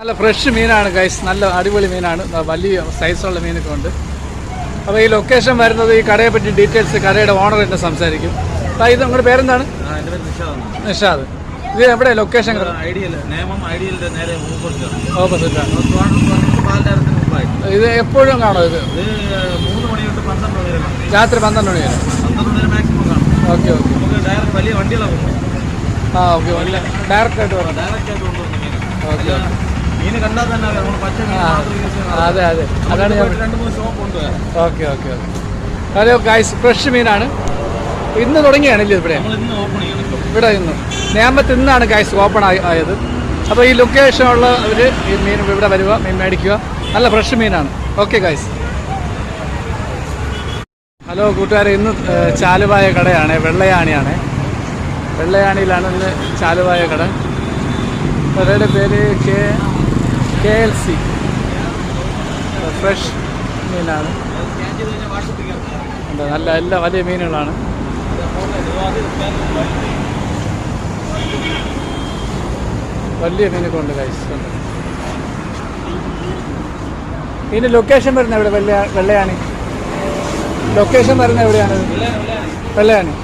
നല്ല ഫ്രഷ് മീനാണ് ഗൈസ്, നല്ല അടിപൊളി മീനാണ്, വലിയ സൈസുള്ള മീനൊക്കെ ഉണ്ട്. അപ്പോൾ ഈ ലൊക്കേഷൻ വരുന്നത്, ഈ കടയെ പറ്റി ഡീറ്റെയിൽസ് കടയുടെ ഓണർ തന്നെ സംസാരിക്കും. അപ്പോൾ ഇത് നിങ്ങളുടെ പേരെന്താണ്? നിഷാദ്. ഇത് എവിടെ ലൊക്കേഷൻ? ഓപ്പോസിറ്റാണ്. ഇത് എപ്പോഴും കാണോ? ഇത് രാത്രി 12 മണി വരെ. Okay okay. ആ ഓക്കെ, ഡയറക്റ്റ് ആയിട്ട് പറയാം. ഓക്കെ, അതെ അതെ, അതാണ് ഞാൻ. Okay okay okay. Hello guys, fresh മീനാണ്. ഇന്ന് തുടങ്ങിയാണല്ലേ ഇവിടെ? ഇവിടെ ഇന്ന് നേമത്ത് ഇന്നാണ് ഗൈസ് ഓപ്പൺ ആയത്. അപ്പോൾ ഈ ലൊക്കേഷനുള്ള അവർ ഈ മീൻ ഇവിടെ വരിക, മീൻ മേടിക്കുക. നല്ല ഫ്രഷ് മീനാണ്. Okay guys. ഹലോ കൂട്ടുകാരെ, ഇന്ന് ചാലുവായ കടയാണ്, വെള്ളയാണിയാണ്. വെള്ളയാണിയിലാണ് ഇന്ന് ചാലുവായ കട. കടയുടെ പേര് KLC. ഫ്രഷ് മീനാണ്. നല്ല എല്ലാ വലിയ മീനുകളാണ്. വലിയ മീനൊക്കെ ഉണ്ട് ഗൈസ്. ഇതിന് ലൊക്കേഷൻ വരുന്നത് എവിടെ? വെള്ളയാണി. ലൊക്കേഷൻ വരുന്നത് എവിടെയാണ്? വെള്ളയാണി.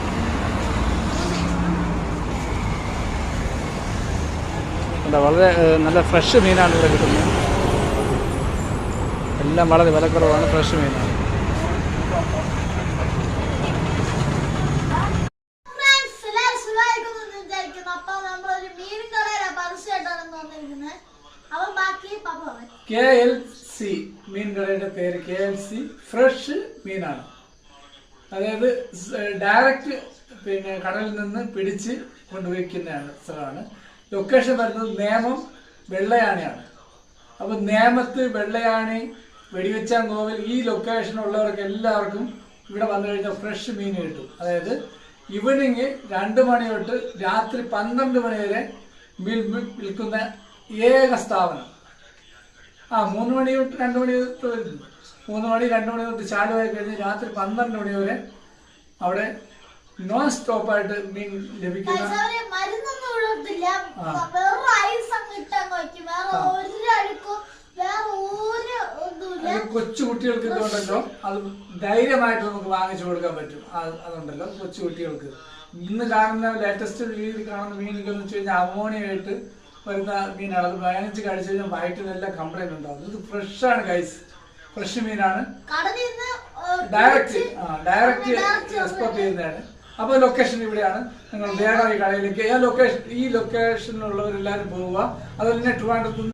വളരെ നല്ല ഫ്രഷ് മീനാണ് ഇവിടെ കിട്ടുന്നത്. എല്ലാം വളരെ വിലക്കുറവാണ്, ഫ്രഷ് മീനാണ്. KLC മീൻ കടയുടെ പേര് KLC. ഫ്രഷ് മീനാണ്. അതായത് ഡയറക്റ്റ് കടലിൽ നിന്ന് പിടിച്ച് കൊണ്ടുവയ്ക്കുന്നതാണ് സ്ഥലമാണ്. ലൊക്കേഷൻ വരുന്നത് നേമം വെള്ളയാണിയാണ്. അപ്പോൾ നേമത്ത് വെള്ളയാണി വെടിവെച്ചാങ്കോവിൽ ഈ ലൊക്കേഷനുള്ളവർക്ക് എല്ലാവർക്കും ഇവിടെ വന്നു കഴിഞ്ഞാൽ ഫ്രഷ് മീൻ കിട്ടും. അതായത് ഈവനിങ് 2 മണി തൊട്ട് രാത്രി 12 മണി വരെ മീൻ വിൽക്കുന്ന ഏക സ്ഥാപനം. 3 മണി തൊട്ട് 2 മണി തൊട്ട് വരുന്നു. 3 മണി 2 മണി തൊട്ട് ചാലുവായി കഴിഞ്ഞ് രാത്രി 12 മണി വരെ അവിടെ നോൺ സ്റ്റോപ്പായിട്ട് മീൻ ലഭിക്കുന്ന. കൊച്ചു കുട്ടികൾക്ക് ഇതുണ്ടല്ലോ, അത് ധൈര്യമായിട്ട് നമുക്ക് വാങ്ങിച്ചു കൊടുക്കാൻ പറ്റും. അതുണ്ടല്ലോ കൊച്ചു കുട്ടികൾക്ക്. ഇന്ന് കാണുന്ന ലേറ്റസ്റ്റ് രീതിയിൽ കാണുന്ന മീനൊക്കെ എന്ന് വെച്ച് കഴിഞ്ഞാൽ അമോണിയായിട്ട് വരുന്ന മീനാണ്. അത് വാങ്ങിച്ച് കഴിച്ചു കഴിഞ്ഞാൽ വയറ്റിനെല്ലാം കംപ്ലൈന്റ് ഉണ്ടാവും. ഇത് ഫ്രഷാണ് ഗൈസ്, ഫ്രഷ് മീനാണ്. ഡയറക്റ്റ് എക്സ്പോർട്ട് ചെയ്യുന്നതാണ്. അപ്പോൾ ലൊക്കേഷൻ ഇവിടെയാണ്. നിങ്ങൾ വേറെ ഈ കടയിലേക്ക് ഈ ലൊക്കേഷനിലുള്ളവരെല്ലാവരും പോവുക. അതുപോലെ തന്നെ ട്രിവാൻഡ്രത്ത്